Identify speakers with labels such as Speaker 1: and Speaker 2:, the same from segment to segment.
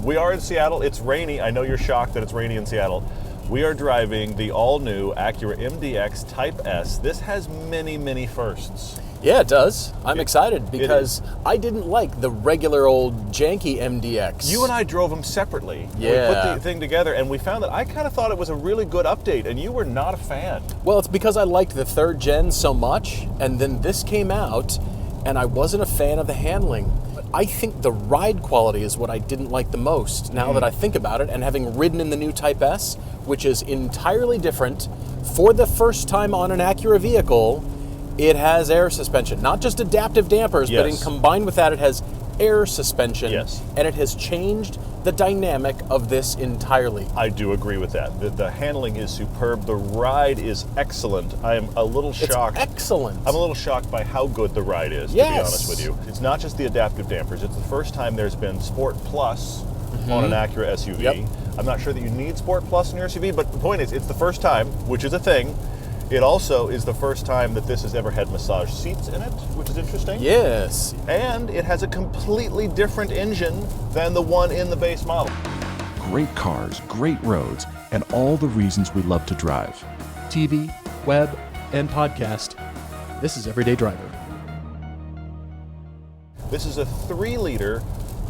Speaker 1: We are in Seattle. It's rainy. I know you're shocked that it's rainy in Seattle. We are driving the all-new Acura MDX Type-S. This has many, many firsts.
Speaker 2: Yeah, it does. I'm excited because I didn't like the regular old janky MDX.
Speaker 1: You and I drove them separately.
Speaker 2: Yeah.
Speaker 1: We put the thing together and we found that I kind of thought it was a really good update and you were not a fan.
Speaker 2: Well, it's because I liked the third gen so much, and then this came out and I wasn't a fan of the handling. But I think the ride quality is what I didn't like the most now that I think about it, and having ridden in the new Type-S, which is entirely different. For the first time on an Acura vehicle, it has air suspension, not just adaptive dampers, but combined with that, it has air suspension.
Speaker 1: Yes.
Speaker 2: And it has changed the dynamic of this entirely.
Speaker 1: I do agree with that. The handling is superb. The ride is excellent. I am a little shocked.
Speaker 2: It's excellent.
Speaker 1: I'm a little shocked by how good the ride is, to be honest with you. It's not just the adaptive dampers. It's the first time there's been Sport Plus on an Acura SUV.
Speaker 2: Yep.
Speaker 1: I'm not sure that you need Sport Plus in your SUV, but the point is, it's the first time, which is a thing. It also is the first time that this has ever had massage seats in it, which is interesting.
Speaker 2: Yes.
Speaker 1: And it has a completely different engine than the one in the base model.
Speaker 3: Great cars, great roads, and all the reasons we love to drive.
Speaker 4: TV, web, and podcast. This is Everyday Driver.
Speaker 1: This is a 3-liter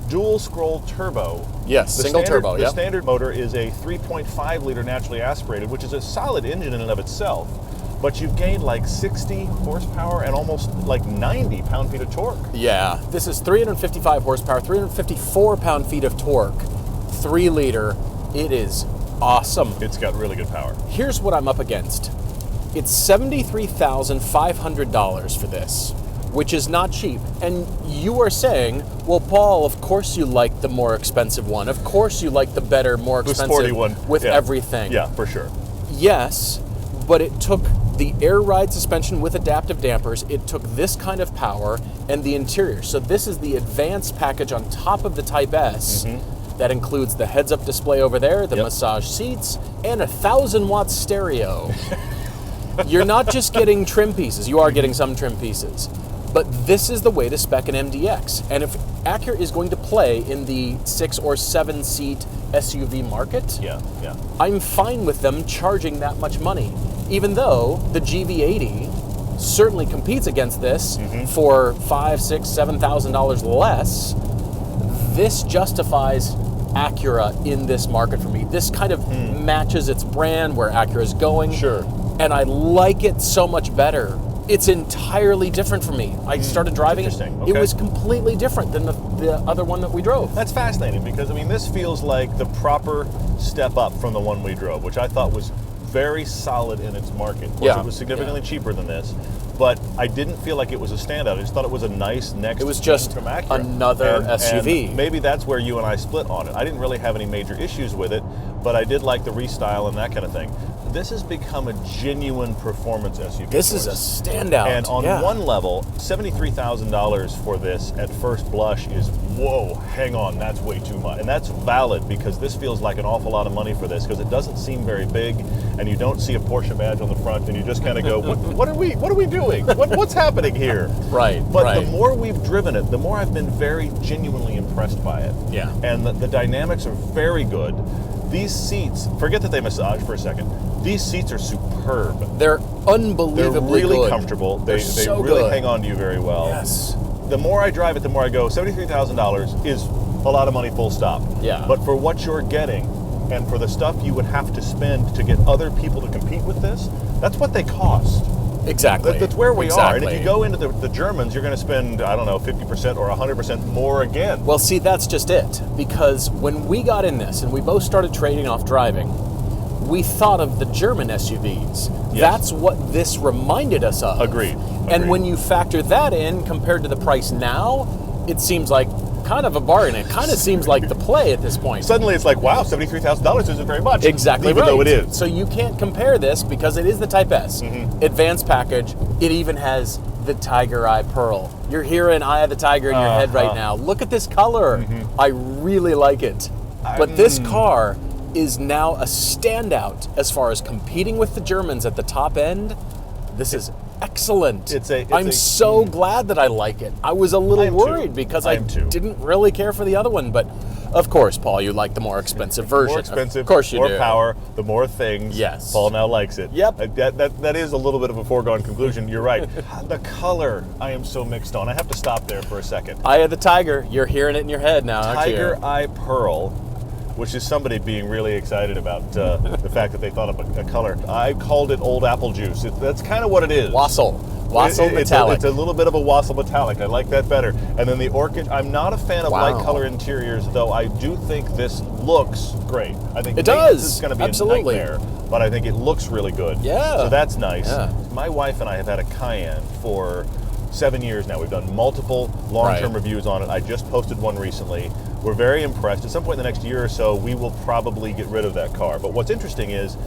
Speaker 1: dual scroll turbo.
Speaker 2: Yes, single turbo,
Speaker 1: The standard motor is a 3.5-liter naturally aspirated, which is a solid engine in and of itself. But you've gained like 60 horsepower and almost like 90 pound-feet of torque.
Speaker 2: Yeah, this is 355 horsepower, 354 pound-feet of torque, 3-liter. It is awesome.
Speaker 1: It's got really good power.
Speaker 2: Here's what I'm up against. It's $73,500 for this, which is not cheap. And you are saying, well, Paul, of course you like the more expensive one. Of course you like the better, more expensive,
Speaker 1: the sporty one
Speaker 2: with everything.
Speaker 1: Yeah, for sure.
Speaker 2: Yes, but it took the air ride suspension with adaptive dampers, it took this kind of power, and the interior. So this is the advanced package on top of the Type-S that includes the heads-up display over there, the massage seats, and a 1,000-watt stereo. You're not just getting trim pieces, you are getting some trim pieces. But this is the way to spec an MDX. And if Acura is going to play in the 6 or 7 seat SUV market, I'm fine with them charging that much money. Even though the GV80 certainly competes against this for $5,000, $6,000, $7,000 less, this justifies Acura in this market for me. This kind of matches its brand, where Acura is going.
Speaker 1: Sure.
Speaker 2: And I like it so much better. It's entirely different for me. I started driving it.
Speaker 1: Okay.
Speaker 2: It was completely different than the other one that we drove.
Speaker 1: That's fascinating because, I mean, this feels like the proper step up from the one we drove, which I thought was very solid in its market. Of course, it was significantly cheaper than this, but I didn't feel like it was a standout. I just thought it was a nice next
Speaker 2: It was just
Speaker 1: from Acura.
Speaker 2: another SUV.
Speaker 1: And maybe that's where you and I split on it. I didn't really have any major issues with it, but I did like the restyle and that kind of thing. This has become a genuine performance SUV.
Speaker 2: This is a standout.
Speaker 1: And on one level, $73,000 for this at first blush is, whoa, hang on, that's way too much. And that's valid because this feels like an awful lot of money for this because it doesn't seem very big and you don't see a Porsche badge on the front and you just kind of go, what are we doing? What's happening here?
Speaker 2: Right.
Speaker 1: But the more we've driven it, the more I've been very genuinely impressed by it.
Speaker 2: Yeah.
Speaker 1: And the dynamics are very good. These seats, forget that they massage for a second. These seats are superb.
Speaker 2: They're unbelievably
Speaker 1: They're really
Speaker 2: good.
Speaker 1: comfortable.
Speaker 2: They're
Speaker 1: They
Speaker 2: so
Speaker 1: really
Speaker 2: good.
Speaker 1: hang on to you very well.
Speaker 2: Yes.
Speaker 1: The more I drive it, the more I go, $73,000 is a lot of money, full stop.
Speaker 2: Yeah.
Speaker 1: But for what you're getting and for the stuff you would have to spend to get other people to compete with this, that's what they cost.
Speaker 2: Exactly.
Speaker 1: That's where we are. And if
Speaker 2: Exactly.
Speaker 1: you go into the Germans, you're going to spend, I don't know, 50% or 100% more again.
Speaker 2: Well, see, that's just it. Because when we got in this and we both started trading off driving, we thought of the German SUVs.
Speaker 1: Yes.
Speaker 2: That's what this reminded us of.
Speaker 1: Agreed.
Speaker 2: And when you factor that in compared to the price now, it seems like kind of a bargain. It kind of seems like the play at this point.
Speaker 1: Suddenly it's like, wow, $73,000 isn't very much.
Speaker 2: Exactly
Speaker 1: even
Speaker 2: right.
Speaker 1: though it is.
Speaker 2: So you can't compare this because it is the Type-S. Advanced package. It even has the Tiger Eye Pearl. You're hearing Eye of the Tiger in your head right now. Look at this color. I really like it. But this car is now a standout as far as competing with the Germans at the top end. This is excellent. I'm so glad that I like it. I was a little worried because I didn't really care for the other one, but Of course, Paul, you like the more expensive version.
Speaker 1: More expensive,
Speaker 2: Of course you
Speaker 1: more
Speaker 2: do.
Speaker 1: power, the more things.
Speaker 2: Yes.
Speaker 1: Paul now likes it.
Speaker 2: Yep.
Speaker 1: That is a little bit of a foregone conclusion. You're right. The color, I am so mixed on. I have to stop there for a second.
Speaker 2: Eye of the Tiger. You're hearing it in your head now, aren't you?
Speaker 1: Tiger Eye Pearl, which is somebody being really excited about the fact that they thought of a color. I called it Old Apple Juice. That's kind of what it is.
Speaker 2: Wassail
Speaker 1: It's
Speaker 2: metallic.
Speaker 1: It's a little bit of a wassail metallic. I like that better. And then the orchid. I'm not a fan of
Speaker 2: Wow.
Speaker 1: light color interiors, though I do think this looks great. I think
Speaker 2: It
Speaker 1: maintenance
Speaker 2: does.
Speaker 1: is going to be
Speaker 2: Absolutely.
Speaker 1: a nightmare, but I think it looks really good.
Speaker 2: Yeah.
Speaker 1: So that's nice.
Speaker 2: Yeah.
Speaker 1: My wife and I have had a Cayenne for 7 years now. We've done multiple long-term
Speaker 2: Right.
Speaker 1: reviews on it. I just posted one recently. We're very impressed. At some point in the next year or so, we will probably get rid of that car. But what's interesting is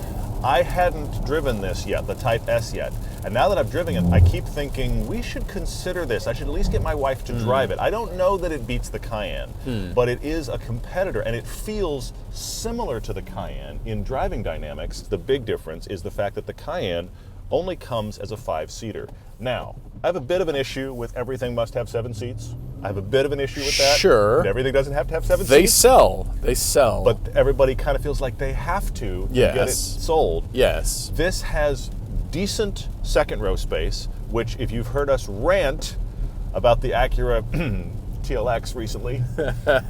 Speaker 1: I hadn't driven this yet, the Type-S yet. And now that I've driven it, I keep thinking we should consider this. I should at least get my wife to drive it. I don't know that it beats the Cayenne, but it is a competitor, and it feels similar to the Cayenne in driving dynamics. The big difference is the fact that the Cayenne only comes as a 5-seater. Now, I have a bit of an issue with everything must have 7 seats. I have a bit of an issue with that.
Speaker 2: Sure.
Speaker 1: Everything doesn't have to have 7
Speaker 2: They
Speaker 1: seats.
Speaker 2: sell.
Speaker 1: But everybody kind of feels like they have to get it
Speaker 2: Yes.
Speaker 1: sold.
Speaker 2: Yes.
Speaker 1: This has decent second row space, which if you've heard us rant about the Acura TLX recently,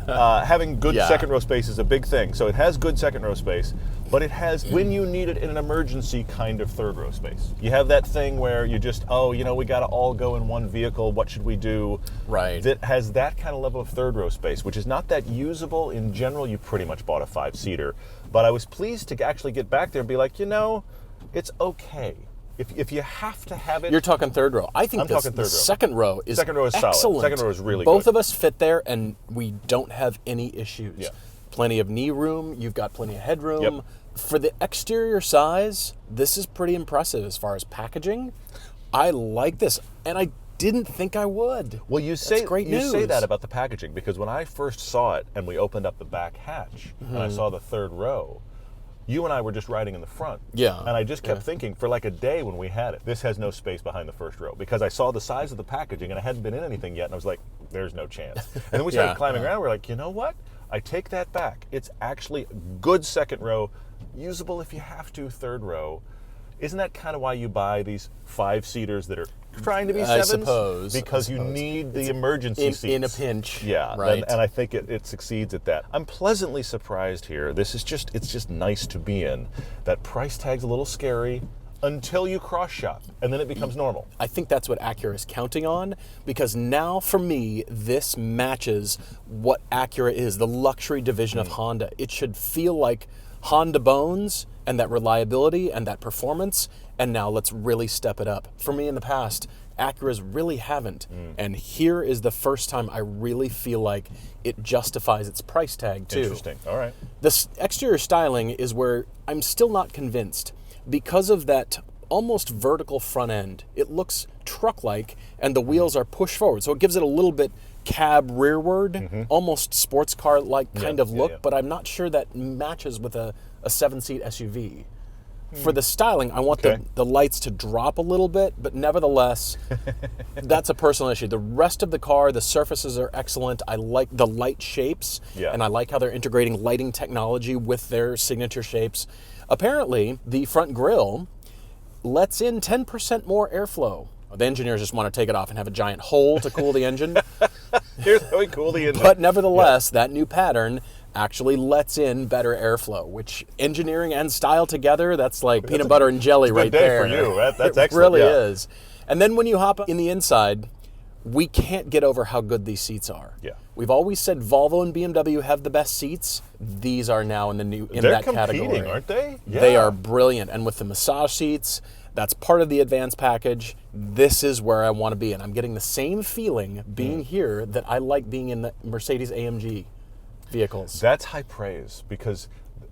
Speaker 1: having good
Speaker 2: Yeah.
Speaker 1: second row space is a big thing. So it has good second row space, but it has, when you need it in an emergency, kind of third row space. You have that thing where you just, we got to all go in one vehicle. What should we do?
Speaker 2: Right.
Speaker 1: That has that kind of level of third row space, which is not that usable. In general, you pretty much bought a 5-seater. But I was pleased to actually get back there and be like, it's okay. If you have to have it.
Speaker 2: You're talking third row. I think
Speaker 1: I'm talking
Speaker 2: the
Speaker 1: third row.
Speaker 2: second row is
Speaker 1: Second row is solid.
Speaker 2: excellent.
Speaker 1: Second row is really
Speaker 2: Both
Speaker 1: good.
Speaker 2: of us fit there, and we don't have any issues.
Speaker 1: Yeah.
Speaker 2: Plenty of knee room. You've got plenty of headroom.
Speaker 1: Yep.
Speaker 2: For the exterior size, this is pretty impressive as far as packaging. I like this, and I didn't think I would.
Speaker 1: Well, you say
Speaker 2: great
Speaker 1: you say
Speaker 2: news.
Speaker 1: that about the packaging because when I first saw it and we opened up the back hatch and I saw the third row, you and I were just riding in the front.
Speaker 2: Yeah.
Speaker 1: And I just kept thinking for like a day when we had it, this has no space behind the first row because I saw the size of the packaging and I hadn't been in anything yet and I was like, there's no chance. And then we started
Speaker 2: Yeah.
Speaker 1: climbing around. We're like, you know what? I take that back. It's actually good second row, usable if you have to, third row. Isn't that kind of why you buy these 5-seaters that are trying to be 7s?
Speaker 2: I suppose.
Speaker 1: Because you need the emergency seats.
Speaker 2: In a pinch.
Speaker 1: Yeah,
Speaker 2: Right.
Speaker 1: and I think it succeeds at that. I'm pleasantly surprised here. It's just nice to be in. That price tag's a little scary until you cross shop, and then it becomes normal.
Speaker 2: I think that's what Acura is counting on, because now for me, this matches what Acura is, the luxury division of Honda. It should feel like Honda bones and that reliability and that performance, and now let's really step it up. For me in the past, Acuras really haven't, and here is the first time I really feel like it justifies its price tag too.
Speaker 1: Interesting. All right.
Speaker 2: The exterior styling is where I'm still not convinced. Because of that almost vertical front end, it looks truck-like, and the wheels are pushed forward. So it gives it a little bit cab rearward, almost sports car-like kind of look, but I'm not sure that matches with a 7-seat SUV. For the styling, I want the lights to drop a little bit, but nevertheless, that's a personal issue. The rest of the car, the surfaces are excellent. I like the light shapes, and I like how they're integrating lighting technology with their signature shapes. Apparently, the front grille lets in 10% more airflow. The engineers just want to take it off and have a giant hole to cool the engine.
Speaker 1: Here's how we cool the engine.
Speaker 2: But nevertheless, that new pattern actually lets in better airflow, which engineering and style together, that's like peanut butter and jelly right
Speaker 1: day
Speaker 2: there.
Speaker 1: for you. That's
Speaker 2: it
Speaker 1: excellent.
Speaker 2: really
Speaker 1: Yeah.
Speaker 2: is. And then when you hop in the inside, we can't get over how good these seats are.
Speaker 1: Yeah.
Speaker 2: We've always said Volvo and BMW have the best seats. These are now in
Speaker 1: They're
Speaker 2: that
Speaker 1: competing,
Speaker 2: category.
Speaker 1: aren't they? Yeah.
Speaker 2: They are brilliant. And with the massage seats, that's part of the advanced package. This is where I want to be. And I'm getting the same feeling being here that I like being in the Mercedes AMG vehicles.
Speaker 1: That's high praise because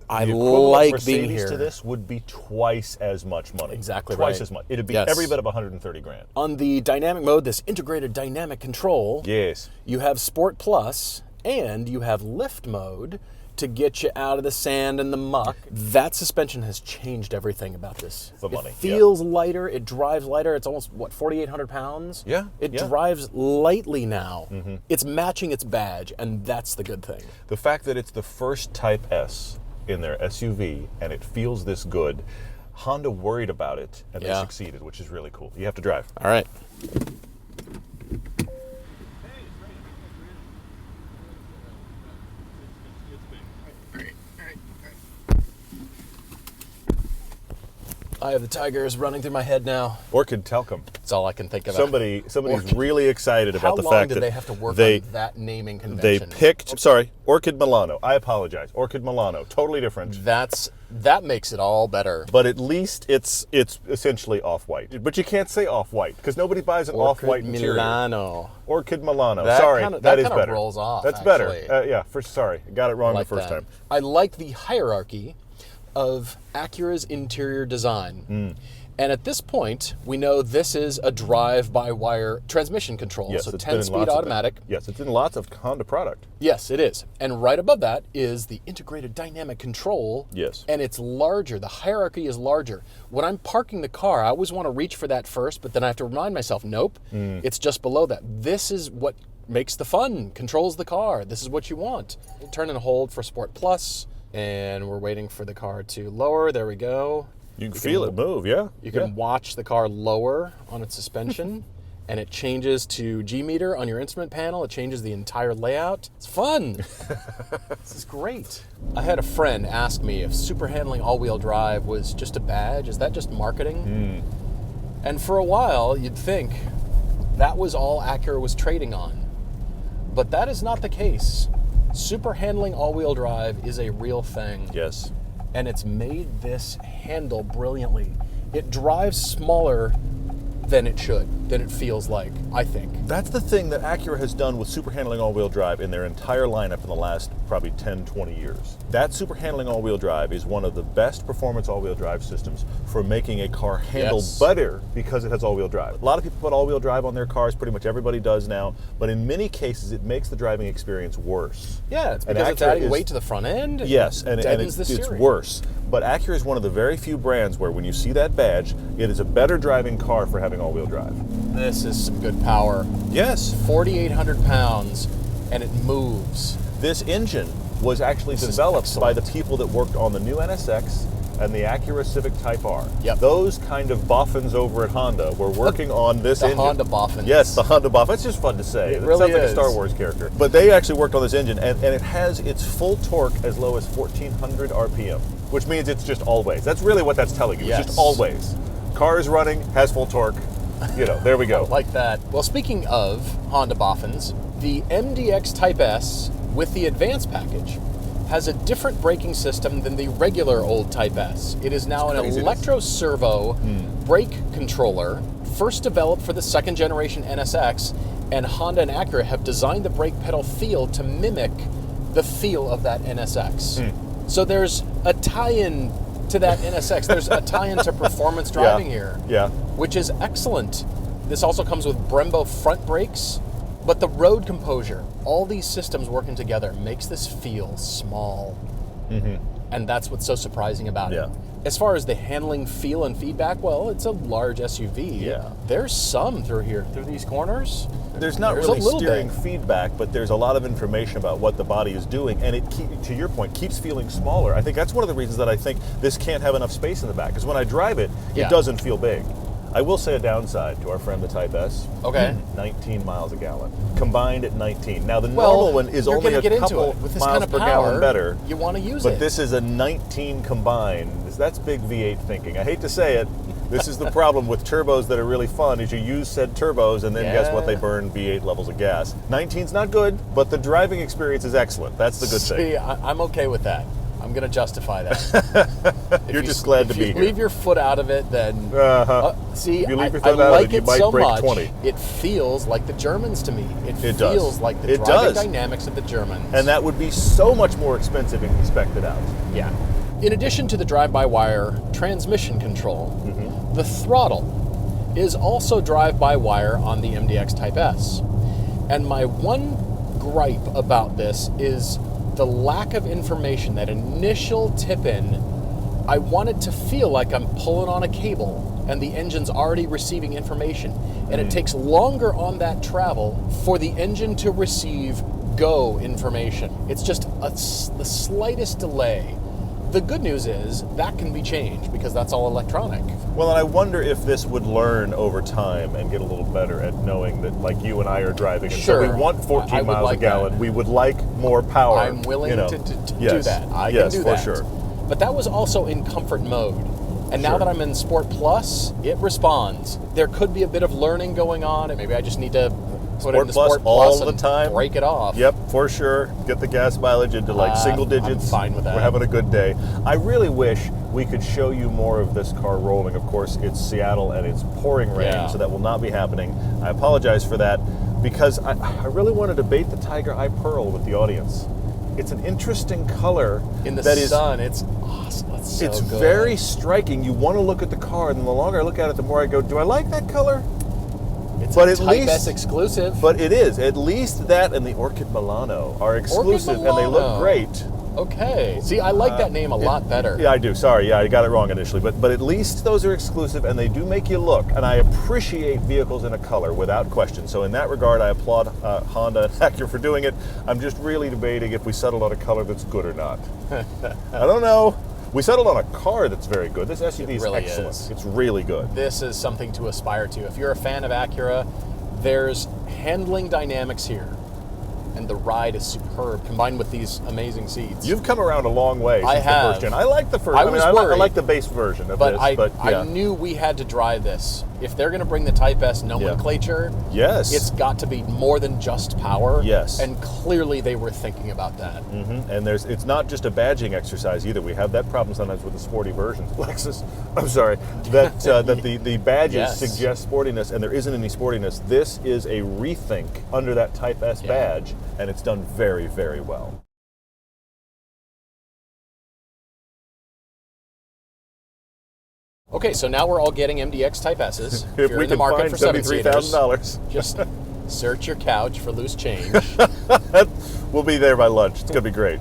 Speaker 2: I
Speaker 1: the equivalent
Speaker 2: like
Speaker 1: Mercedes
Speaker 2: being here.
Speaker 1: to this would be twice as much money.
Speaker 2: Exactly
Speaker 1: twice
Speaker 2: right.
Speaker 1: as much. It'd be
Speaker 2: Yes.
Speaker 1: every bit of 130 grand.
Speaker 2: On the dynamic mode, this integrated dynamic control,
Speaker 1: Yes.
Speaker 2: you have Sport Plus and you have Lift mode. to get you out of the sand and the muck. That suspension has changed everything about this.
Speaker 1: The money,
Speaker 2: It feels lighter. It drives lighter. It's almost, 4,800 pounds?
Speaker 1: Yeah,
Speaker 2: It
Speaker 1: yeah.
Speaker 2: drives lightly now. It's matching its badge, and that's the good thing.
Speaker 1: The fact that it's the first Type S in their SUV and it feels this good, Honda worried about it and they
Speaker 2: Yeah.
Speaker 1: succeeded, which is really cool. You have to drive.
Speaker 2: All right. I have the tigers running through my head now.
Speaker 1: Orchid Telcom.
Speaker 2: That's all I can think about.
Speaker 1: Somebody's
Speaker 2: Orchid.
Speaker 1: really excited
Speaker 2: How
Speaker 1: about the
Speaker 2: long
Speaker 1: fact
Speaker 2: did
Speaker 1: that
Speaker 2: they have to work
Speaker 1: they
Speaker 2: on that naming
Speaker 1: they
Speaker 2: convention?
Speaker 1: picked. Sorry, Orchid Milano. I apologize. Orchid Milano. Totally different.
Speaker 2: That makes it all better.
Speaker 1: But at least it's essentially off-white. But you can't say off-white because nobody buys an off-white
Speaker 2: Orchid
Speaker 1: interior.
Speaker 2: Orchid
Speaker 1: Orchid Milano.
Speaker 2: That
Speaker 1: Sorry,
Speaker 2: kinda-
Speaker 1: that
Speaker 2: that
Speaker 1: is
Speaker 2: kinda
Speaker 1: better.
Speaker 2: rolls off,
Speaker 1: That's
Speaker 2: actually.
Speaker 1: better. Yeah. Sorry, got it wrong
Speaker 2: like
Speaker 1: the first
Speaker 2: that.
Speaker 1: time.
Speaker 2: I like the hierarchy of Acura's interior design. And at this point, we know this is a drive-by-wire transmission control,
Speaker 1: Yes,
Speaker 2: so
Speaker 1: it's been in
Speaker 2: 10-speed
Speaker 1: lots of
Speaker 2: automatic.
Speaker 1: them. Yes, it's in lots of Honda product.
Speaker 2: Yes, it is. And right above that is the integrated dynamic control.
Speaker 1: Yes.
Speaker 2: And it's larger. The hierarchy is larger. When I'm parking the car, I always want to reach for that first, but then I have to remind myself, nope, it's just below that. This is what makes the fun, controls the car. This is what you want. We'll turn and hold for Sport Plus, and we're waiting for the car to lower. There we go.
Speaker 1: You can feel it move, yeah.
Speaker 2: You can watch the car lower on its suspension, and it changes to G-meter on your instrument panel. It changes the entire layout. It's fun. This is great. I had a friend ask me if super handling all-wheel drive was just a badge. Is that just marketing? And for a while, you'd think that was all Acura was trading on. But that is not the case. Super handling all-wheel drive is a real thing.
Speaker 1: Yes.
Speaker 2: And it's made this handle brilliantly. It drives smaller than it should, than it feels like, I think.
Speaker 1: That's the thing that Acura has done with super handling all-wheel drive in their entire lineup in the last probably 10, 20 years. That super handling all-wheel drive is one of the best performance all-wheel drive systems for making a car handle better because it has all-wheel drive. A lot of people put all-wheel drive on their cars, pretty much everybody does now, but in many cases it makes the driving experience worse.
Speaker 2: Yeah, it's
Speaker 1: And
Speaker 2: because it's
Speaker 1: Acura
Speaker 2: adding
Speaker 1: is-
Speaker 2: weight to the front end.
Speaker 1: Yes, and
Speaker 2: deadens the
Speaker 1: it's
Speaker 2: steering.
Speaker 1: worse. But Acura is one of the very few brands where when you see that badge, it is a better driving car for having all-wheel drive.
Speaker 2: This is some good power.
Speaker 1: Yes.
Speaker 2: 4,800 pounds, and it moves.
Speaker 1: This engine was actually
Speaker 2: This is
Speaker 1: developed by the
Speaker 2: excellent.
Speaker 1: people that worked on the new NSX and the Acura Civic Type-R.
Speaker 2: Yep.
Speaker 1: Those kind of boffins over at Honda were working on this
Speaker 2: The
Speaker 1: engine.
Speaker 2: Honda boffins.
Speaker 1: Yes, the Honda boffin. It's just fun to say.
Speaker 2: It
Speaker 1: It
Speaker 2: really
Speaker 1: sounds like a
Speaker 2: is.
Speaker 1: Star Wars character. But they actually worked on this engine, and it has its full torque as low as 1,400 RPM, which means it's just always. That's really what that's telling you.
Speaker 2: Yes.
Speaker 1: It's just always. Car is running, has full torque. There we go.
Speaker 2: Like that. Well, speaking of Honda boffins, the MDX Type-S with the advanced package has a different braking system than the regular old Type-S. It is now an
Speaker 1: craziness.
Speaker 2: electro-servo brake controller, first developed for the second generation NSX, and Honda and Acura have designed the brake pedal feel to mimic the feel of that NSX. So there's a tie-in to that NSX. There's a tie-in to performance driving here.
Speaker 1: Yeah.
Speaker 2: Which is excellent. This also comes with Brembo front brakes, but the road composure, all these systems working together makes this feel small. And that's what's so surprising about it.
Speaker 1: Yeah.
Speaker 2: As far as the handling feel and feedback, well, it's a large SUV.
Speaker 1: Yeah.
Speaker 2: There's some through here, through these corners.
Speaker 1: There's not
Speaker 2: There's a
Speaker 1: really
Speaker 2: little
Speaker 1: steering
Speaker 2: bit.
Speaker 1: feedback, but there's a lot of information about what the body is doing, and to your point, keeps feeling smaller. I think that's one of the reasons that I think this can't have enough space in the back, because when I drive it,
Speaker 2: Yeah.
Speaker 1: it doesn't feel big. I will say a downside to our friend the Type-S.
Speaker 2: Okay.
Speaker 1: 19 miles a gallon. Combined at 19. Now the
Speaker 2: Well,
Speaker 1: normal one is
Speaker 2: you're
Speaker 1: only
Speaker 2: gonna
Speaker 1: a
Speaker 2: get into
Speaker 1: couple
Speaker 2: it. With this
Speaker 1: miles
Speaker 2: kind of
Speaker 1: per
Speaker 2: power,
Speaker 1: gallon better.
Speaker 2: you want to use
Speaker 1: But
Speaker 2: it.
Speaker 1: this is a 19 combined. That's big V8 thinking. I hate to say it. This is the problem with turbos that are really fun is you use said turbos and then guess what?
Speaker 2: Yeah.
Speaker 1: They burn V8 levels of gas. 19's not good, but the driving experience is excellent. That's the good thing.
Speaker 2: See, I'm okay with that. I'm going to justify that.
Speaker 1: You're just glad to be
Speaker 2: If you
Speaker 1: here.
Speaker 2: leave your foot out of it, then... see,
Speaker 1: If you leave your
Speaker 2: I
Speaker 1: foot out of
Speaker 2: like
Speaker 1: it, you might
Speaker 2: so
Speaker 1: break
Speaker 2: much,
Speaker 1: 20.
Speaker 2: it feels like the Germans to me. It
Speaker 1: It does.
Speaker 2: feels like the
Speaker 1: It
Speaker 2: driving
Speaker 1: does.
Speaker 2: dynamics of the Germans.
Speaker 1: And that would be so much more expensive if you spec'd it out.
Speaker 2: Yeah. In addition to the drive-by-wire transmission control, the throttle is also drive-by-wire on the MDX Type-S. And my one gripe about this is the lack of information, that initial tip-in, I want it to feel like I'm pulling on a cable and the engine's already receiving information. And it takes longer on that travel for the engine to receive go information. It's just the slightest delay. The good news is that can be changed because that's all electronic.
Speaker 1: Well, and I wonder if this would learn over time and get a little better at knowing that, like you and I are driving, and
Speaker 2: Sure.
Speaker 1: so we want 14
Speaker 2: I would
Speaker 1: miles
Speaker 2: like
Speaker 1: a gallon.
Speaker 2: that.
Speaker 1: We would like more power.
Speaker 2: I'm willing
Speaker 1: you know.
Speaker 2: to
Speaker 1: Yes.
Speaker 2: do that. I
Speaker 1: yes,
Speaker 2: can do
Speaker 1: for
Speaker 2: that.
Speaker 1: sure.
Speaker 2: But that was also in comfort mode. And now
Speaker 1: Sure.
Speaker 2: that I'm in Sport Plus, it responds. There could be a bit of learning going on, and maybe I just need to put it into Sport Plus
Speaker 1: all the
Speaker 2: and
Speaker 1: time.
Speaker 2: break it off.
Speaker 1: Yep, for sure. Get the gas mileage into like single digits.
Speaker 2: I'm fine with that.
Speaker 1: We're having a good day. I really wish we could show you more of this car rolling. Of course, it's Seattle and it's pouring rain,
Speaker 2: Yeah.
Speaker 1: so that will not be happening. I apologize for that because I really want to debate the Tiger Eye Pearl with the audience. It's an interesting color.
Speaker 2: In the
Speaker 1: that is-
Speaker 2: sun, it's awesome. It's so
Speaker 1: it's
Speaker 2: good.
Speaker 1: very striking. You want to look at the car, and the longer I look at it, the more I go, do I like that color?
Speaker 2: It's
Speaker 1: but
Speaker 2: a
Speaker 1: at
Speaker 2: Type-S
Speaker 1: least-
Speaker 2: exclusive.
Speaker 1: But it is. At least that and the Orchid Milano are exclusive, and they look
Speaker 2: Milano.
Speaker 1: great.
Speaker 2: Okay. See, I like that name a lot better.
Speaker 1: Yeah, I do. Sorry, yeah, I got it wrong initially. But at least those are exclusive, and they do make you look. And I appreciate vehicles in a color without question. So in that regard, I applaud Honda and Acura for doing it. I'm just really debating if we settled on a color that's good or not. I don't know. We settled on a car that's very good. This SUV is
Speaker 2: really
Speaker 1: excellent.
Speaker 2: is.
Speaker 1: It's really good.
Speaker 2: This is something to aspire to. If you're a fan of Acura, there's handling dynamics here. And the ride is superb, combined with these amazing seats.
Speaker 1: You've come around a long way since
Speaker 2: I
Speaker 1: the
Speaker 2: have.
Speaker 1: first gen. I like the first.
Speaker 2: I was
Speaker 1: I
Speaker 2: worried.
Speaker 1: like the base version of
Speaker 2: But
Speaker 1: this.
Speaker 2: I
Speaker 1: yeah.
Speaker 2: knew we had to drive this. If they're going to bring the Type-S nomenclature,
Speaker 1: Yes.
Speaker 2: it's got to be more than just power.
Speaker 1: Yes.
Speaker 2: And clearly they were thinking about that.
Speaker 1: And it's not just a badging exercise either. We have that problem sometimes with the sporty versions. Lexus, I'm sorry, that the badges
Speaker 2: Yes.
Speaker 1: suggest sportiness, and there isn't any sportiness. This is a rethink under that Type S
Speaker 2: Yeah.
Speaker 1: badge, and it's done very, very well.
Speaker 2: Okay, so now we're all getting MDX Type-S's.
Speaker 1: If
Speaker 2: you're
Speaker 1: we
Speaker 2: in the
Speaker 1: can
Speaker 2: market
Speaker 1: find
Speaker 2: for $73,000,
Speaker 1: $73,000,
Speaker 2: just search your couch for loose change.
Speaker 1: we'll be there by lunch. It's gonna be great.